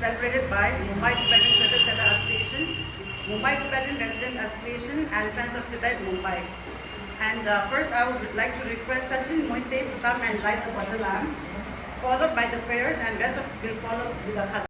celebrated by Mumbai Tibetan Churches Center Association, Mumbai Tibetan Resident Association, and Friends of Tibet, Mumbai. And first, I would like to request Sachin Moite to come and light the butter lamp, followed by the prayers, and rest of will follow with the khatha.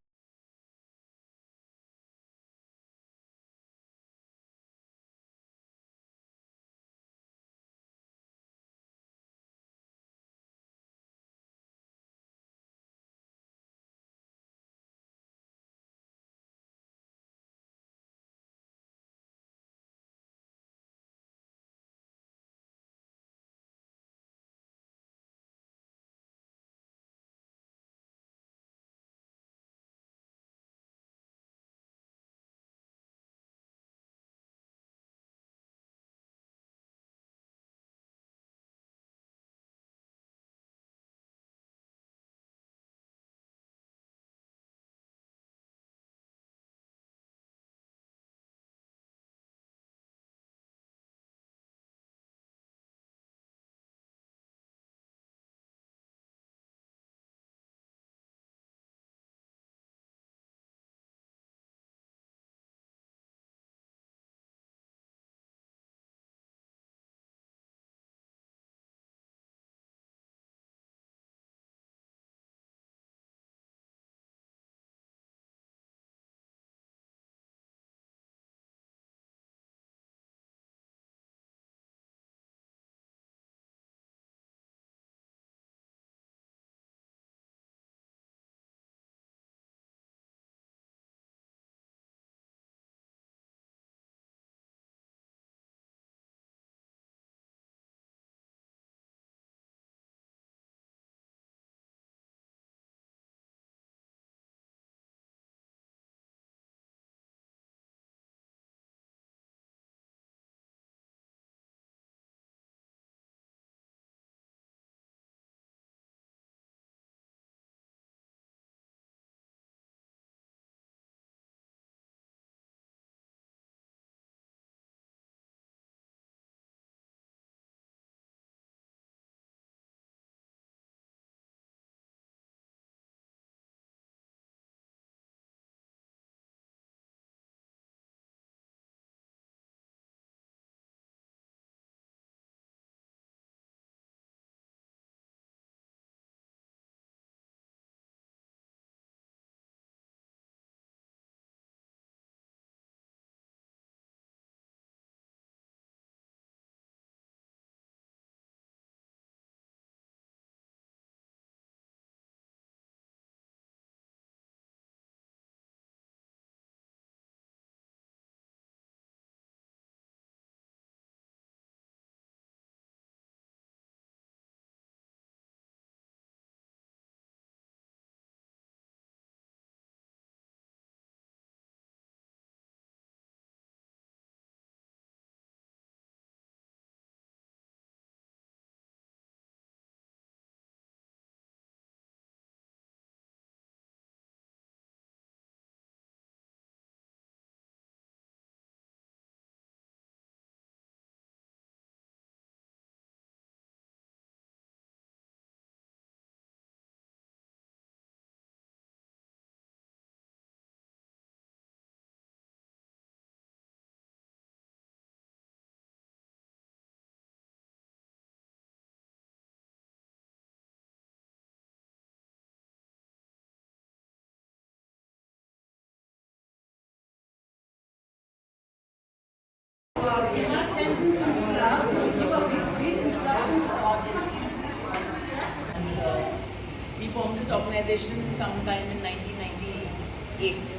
We formed this organization sometime in 1998,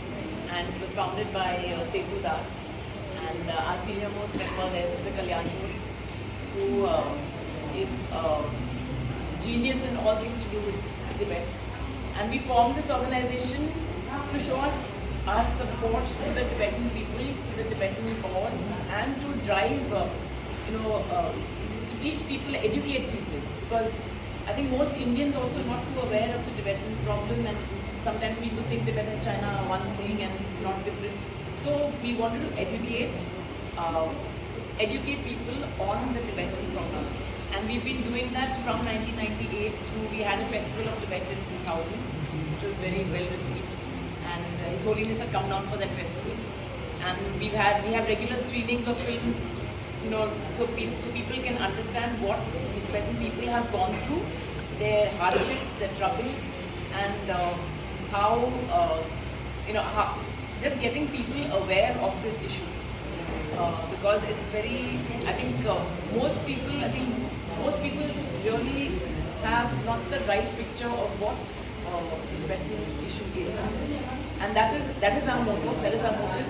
and it was founded by Setu Das, and our senior most member there, Mr. Kalyanpur, who is a genius in all things to do with Tibet. And we formed this organization to show us our support to the Tibetan people, to the Tibetan cause, and to drive, to teach people, educate people. Because I think most Indians also not too aware of the Tibetan problem, and sometimes people think Tibet and China are one thing and it's not different. So we wanted to educate people on the Tibetan problem. And we've been doing that from 1998 through, we had a festival of Tibet in 2000, which was very well received. and His Holiness had come down for that festival. And we have regular screenings of films, you know, so people can understand what the Tibetan people have gone through, their hardships, their troubles, and how just getting people aware of this issue, because it's very, I think most people really have not the right picture of what the Tibetan issue is, and that is our motto, that is our motive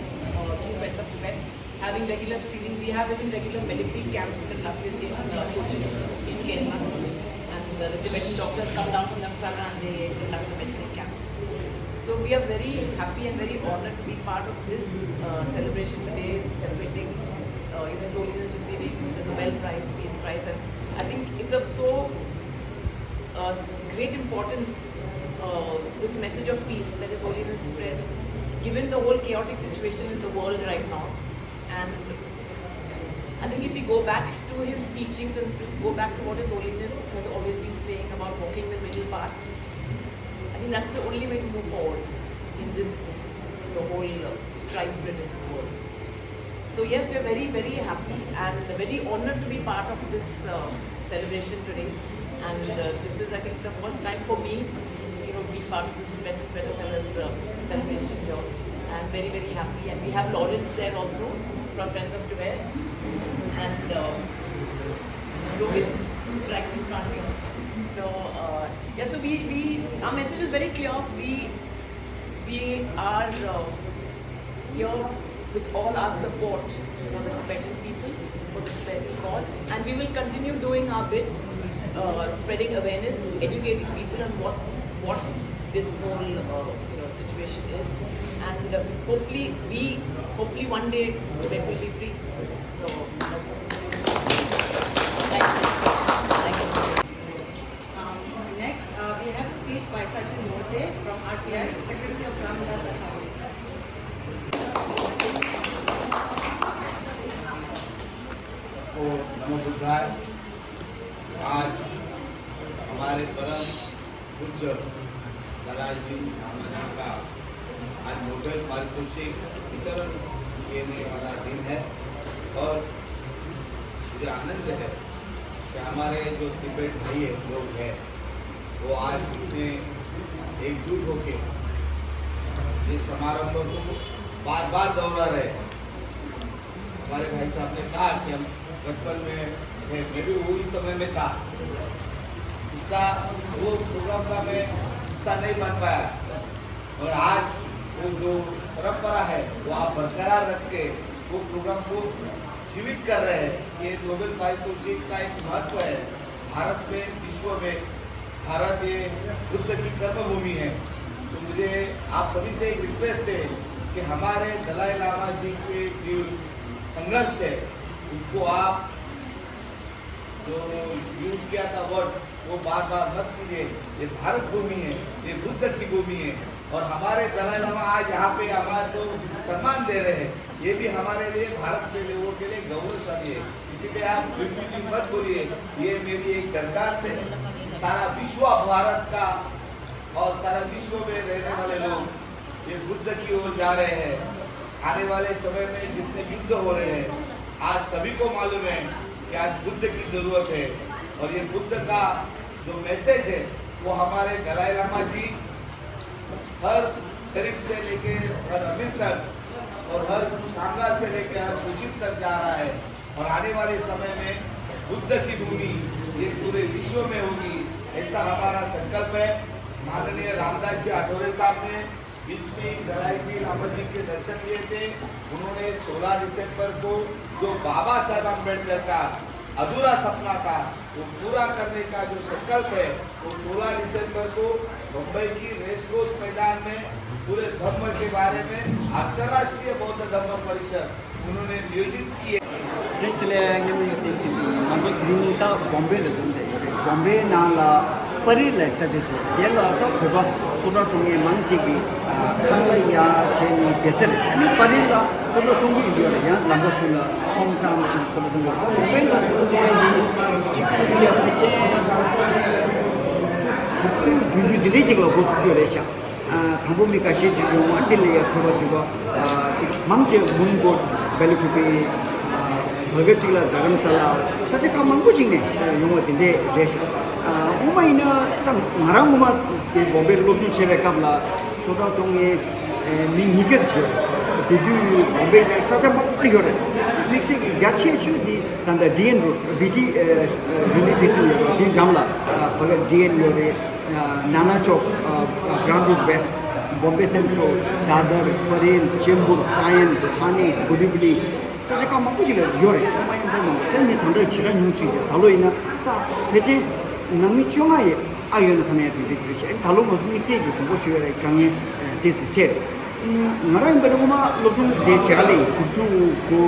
through Friends of Tibet. Having regular screenings, we have even regular medical camps conducted in Kochi, in Kerala, and the Tibetan doctors come down from Dharamsala and they conduct the medical camps. So we are very happy and very honored to be part of this celebration today, celebrating His Holiness receiving the Nobel Prize, Peace Prize, and I think it's of so great importance, this message of peace that His Holiness spreads, given the whole chaotic situation in the world right now. And I think if we go back to his teachings and go back to what His Holiness has always been saying about walking the middle path, I think that's the only way to move forward in this whole strife-ridden world. So yes, we're very, very happy and very honored to be part of this celebration today. And this is, I think, the first time for me, being part of this Tibetan Sweater Sellers celebration here. I'm very, very happy. And we have Lawrence there also from Friends of Tibet, and Rohit, who's right in front here. So so our message is very clear. We are here with all our support for the Tibetan people, for the Tibetan cause, and we will continue doing our bit, spreading awareness, educating people on what this whole situation is, and hopefully one day Tibet will be free. So that's all. Thank you. Next, we have speech by Sachin Morte from RTI, Secretary of Ramdas Assembly. नमो बुद्धाय। आज हमारे परम पूज्य दलाई जी महाराज का आज Nobel पारितोषिक वितरण करने वाला दिन है, और मुझे आनंद है कि हमारे जो तिब्बत भाई लोग हैं वो आज इतने एकजुट होके ये समारोह को बार बार दोहरा रहे हैं। हमारे भाई साहब ने कहा कि हम बचपन में मैं भी वही समय में था, उसका वो प्रोग्राम का मैं हिस्सा नहीं बन पाया, और आज वो जो परंपरा है वो आप बरकरार रख के वो प्रोग्राम को जीवित कर रहे हैं। ये नोबेल पारितोषिक का एक महत्व है भारत में, विश्व में। भारत ये बुद्ध की कर्मभूमि है, तो मुझे आप सभी से एक रिक्वेस्ट है कि हमारे दलाई लामा जी के जो संघर्ष है उसको आप जो यूज किया था वर्ड वो बार बार मत कीजिए। ये भारत भूमि है, ये बुद्ध की भूमि है, और हमारे दलाई लामा आज यहाँ पे हमारा जो सम्मान दे रहे हैं ये भी हमारे लिए, भारत के लोगों के लिए गौरवशाली है। इसीलिए आप बिल्कुल मत बोलिए। ये मेरी एक दरखास्त है, सारा विश्व भारत का और सारा विश्व में रहने वाले लोग ये बुद्ध की ओर जा रहे हैं। आने वाले समय में जितने युद्ध हो रहे हैं आज सभी को मालूम है कि आज बुद्ध की जरूरत है, और ये बुद्ध का जो मैसेज है वो हमारे दलाई लामा जी हर गरीब से लेके हर अमीर तक और हर कामगार से लेकर हर शोषित तक जा रहा है। और आने वाले समय में बुद्ध की भूमि ये पूरे विश्व में होगी, ऐसा हमारा संकल्प है। माननीय रामदास जी आठवले साहब ने बीच में दलाई जी लामा जी के दर्शन लिए थे। उन्होंने 16 दिसंबर को जो बाबा साहेब अम्बेडकर का अधूरा सपना था वो पूरा करने का जो संकल्प है वो 16 दिसंबर को मुंबई की रेसकोर्स मैदान में पूरे धर्म के बारे में अंतर्राष्ट्रीय बौद्ध धर्म परिषद उन्होंने नियोजित की है। Recently, I am going to Bombay. Bombay na Paris la strategy. Yellow to Kuba, Soda Chungi Manchigi, Kangaya, Cheni, Desert, and Paris la Soda Chungi India, Lambosula, Chongtam, Soda Chungi. Bombay la Soda Chungi, Chicken, Guju, the Digital Gosu. 당보미가 시주용 안딜리아 그거 망제 문고 벨리쿠비 버거티라 다름살라 사제가 망고징네 용어인데 제시 우마이나 마랑우마 보벨 로주 체베갑라 소다 종에 미니게스요 비두 보벨 사자 막리거래 믹싱 야치에 주디 단다 디엔로 비디 릴리티스 디 담라 버거 디엔로레 나나쪽 ground west Bombay central Dadar Parel Chembur Sion Thane गुडीबली सचे काम कुछ ले योरे mine बनो तेने थंडे छिरा new चीज थालो इना ता भेजे नमी चोमाए आयोन समय दिस थालो मो मिक्से की को शिरे कांगे दिस चे नराइन बनो लोटु दे चाले कुचु को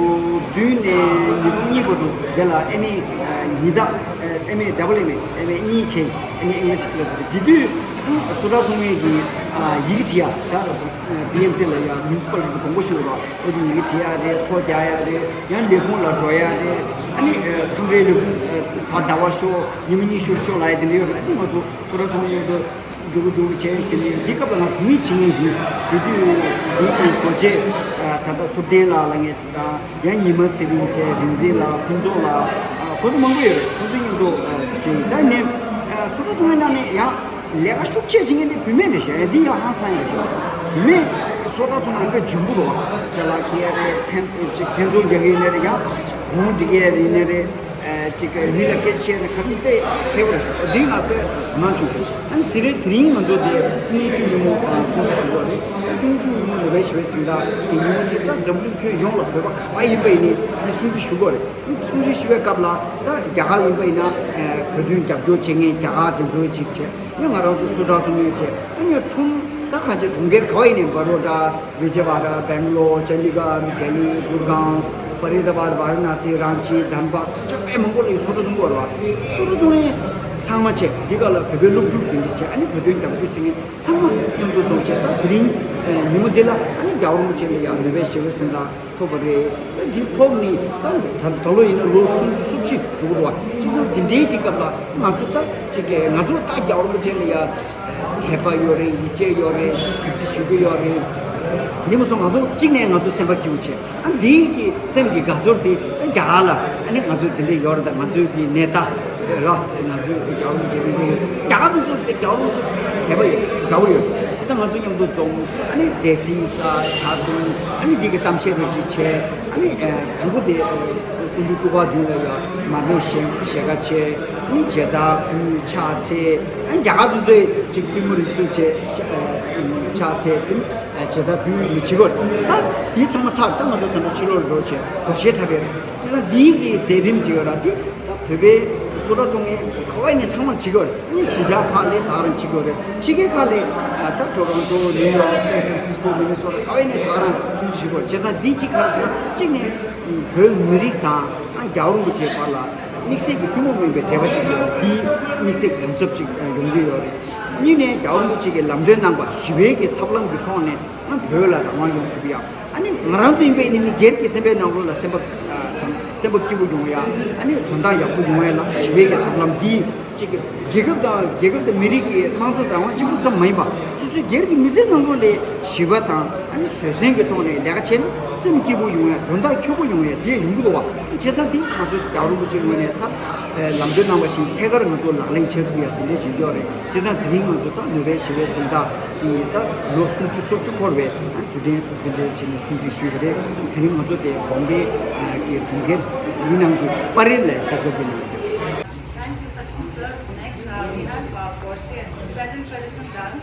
दुने निनी बदु गेला एनी निजा एमए डबल एमए नी चे एनी इंग्लिश प्लस बिदु सोदा सुमे की yigitia da BMC la ya municipal ko ngo shiro ko di yigitia de ko jaya de yan le ko la joya de ani chamre le sa dawa sho yimini sho la de le ani mo to soda sume de jogu jogu che che ni ka ba na thumi chingi di di ko che ta da to de la nge da yan yima se bi che rinzi la kunzo la ko mo ngo ye ko jing do che da ne soda sume na ne ya 내가 숙제 중에는 비면이 셔야디야 항상 이죠. 미 소다도 안에 중부도 잘라키야에 캠조 여기네야 공디게 리네레 지금 릴레케시에 카피페 페버스 어디 앞에 만주 한 드레 드링 먼저 돼 진이 뭐 소주시고니 중주는 외시했습니다. 이유는 전부 그 용로 배가 가와이 베니 소주시고래 소주시에 갑라 다 야할 베이나 그든 잡조 쟁이 자가든 조이 직체 이 말아서 소다송이체 아니 총 딱한테 중계 거의 있는 바로다 위제바다 뱅글로 전리가 델리 구르강 Faridabad Varanasi Ranchi Dhanbad सब Mongol सोतो संगोरवा सोतो जोने 상마체 이거를 베벨룩 줄인지 아니 베벨 담주 중에 상마 정도 좀체 다 그린 니모델라 아니 자우무체야 네베시거선다 토버리 디폼니 단 돌로 있는 로순 수치 주고와 지금 딘데지가라 맞다 지게 나도 딱 자우무체야 개바요레 이제요레 그치슈고요레 니무송 아주 찍네 아주 생각기우체 안 디기 생기 가조르디 자라 아니 아주 딜리 요르다 아주기 네타 라 아주 야우 제비 야도 좀 야우 좀 해봐요 가워요 진짜 아주 좀도 좀 아니 데시사 차도 아니 디게 담셰르 지체 아니 당고데 군두고가 되어야 마네 셰가체 니 제다 그 차체 아니 야도 저 지금으로 수체 차체 제가 그 미치고 다이 정말 살다 맞아 저 치료를 그렇지 도시에 타베 진짜 니기 제림 지어라디 다 베베 소라 중에 거의 상만 지걸 이 시작 관리 다른 지거를 지게 관리 딱 토론토 뉴욕 샌프란시스코 미네소타 거의 다른 순시고 제가 니지 가서 찍네 그 미리다 안 겨울 붙이 발라 믹스 비크모면 제가지 이 믹스 감섭지 용기요 니네 겨울 붙이게 남된 남과 시베게 탑랑 비콘네 안 별라 당황 용기야 아니 나랑도 임베 님이 게르게 세베 나올라 세버 키고 용이야 아니 돈다 약고 용이야 시베게 탑랑 디 지금 계급도 미리게 망도 당황 지금 좀 많이 봐 수수 게르게 미세 나올래 시바타 아니 세생게 돈에 내가 chen sim kibu 용이야 돈다 키고 용이야 뒤에 용기도 와 제사디 아주 겨울 붙이면 다 남들 남아신 태거를 또 날랭 체크야 근데 진짜래 제사 드링은 또 노래 시베신다 이다 로스치 소치 거베 today 진짜 순지 쉬그래 드링 먼저 돼 bombe 이 중계 이난기 빠르래 사저비나 Thank you, Sachin sir. Next, we have Persian, Tibetan traditional dance.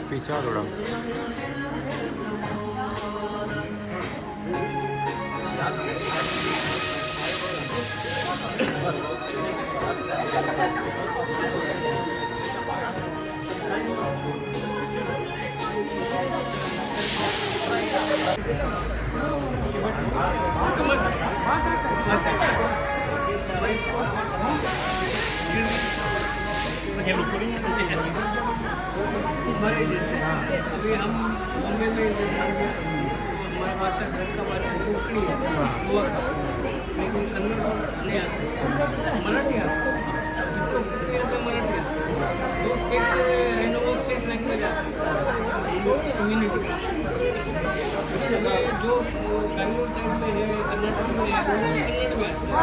पीछे थोड़ा अभी हम बॉम्बे में हमारा master घर का हमारा कोंकणी है वो लेकिन कन्नड़ नहीं आता मराठी आता जिसको तो मराठी आता वो स्टेट है ना वो स्टेट लैंग्वेज आती है कम्युनिटी जो बैंगलोर साइड में है कर्नाटक में है कन्नड़ में आता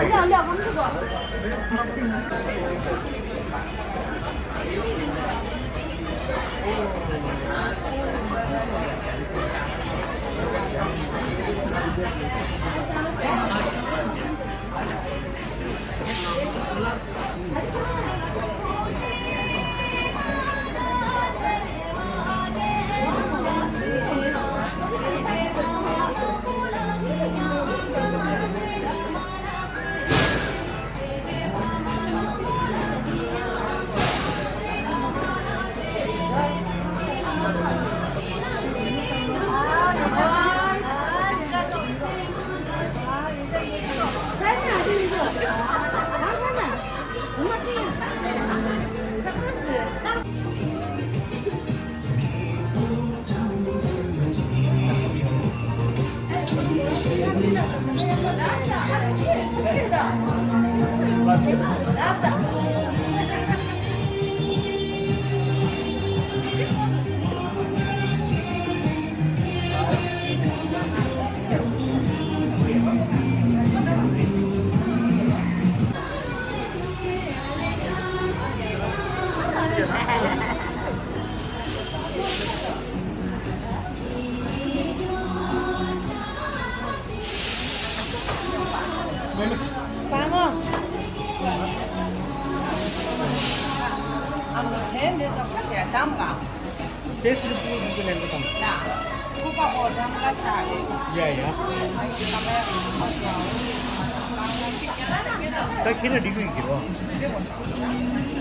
kira degree kira.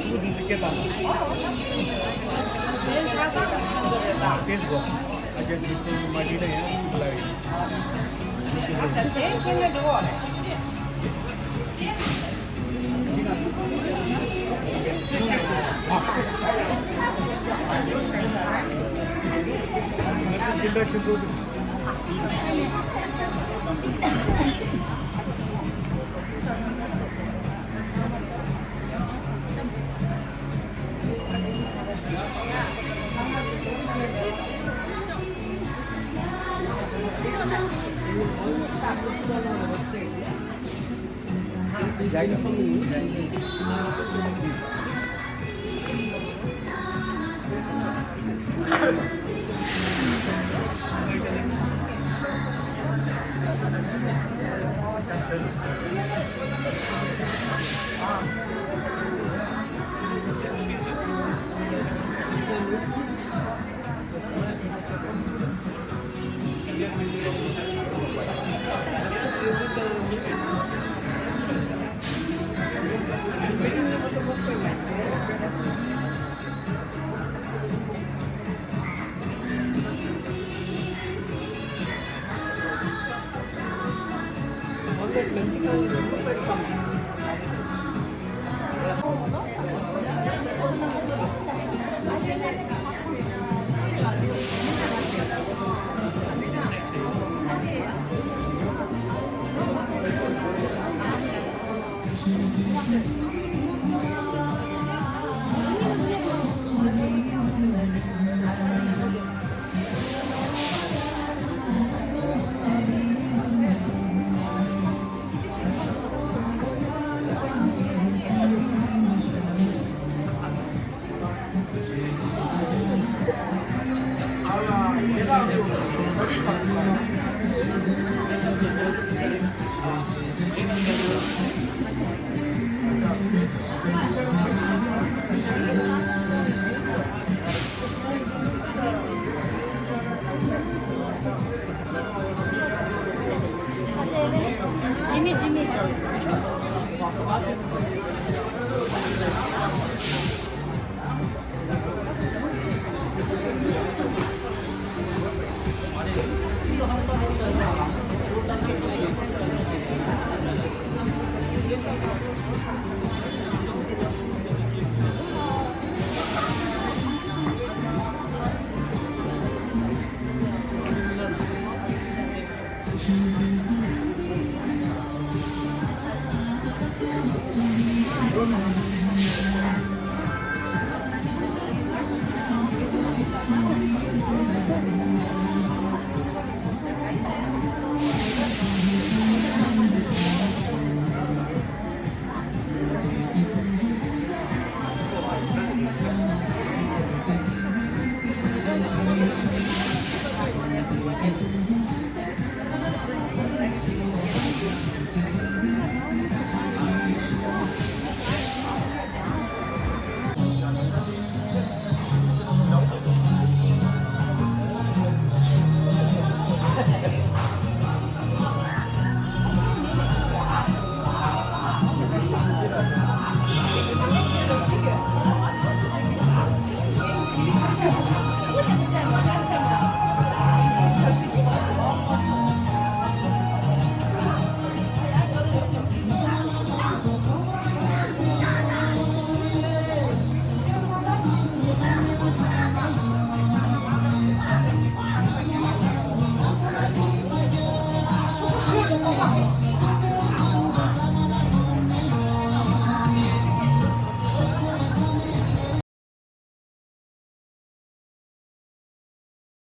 Itu dikira. Kes go. Aja gitu Madinah ya, mulai. Kini dua. Cinta cukup. Jaga. बात है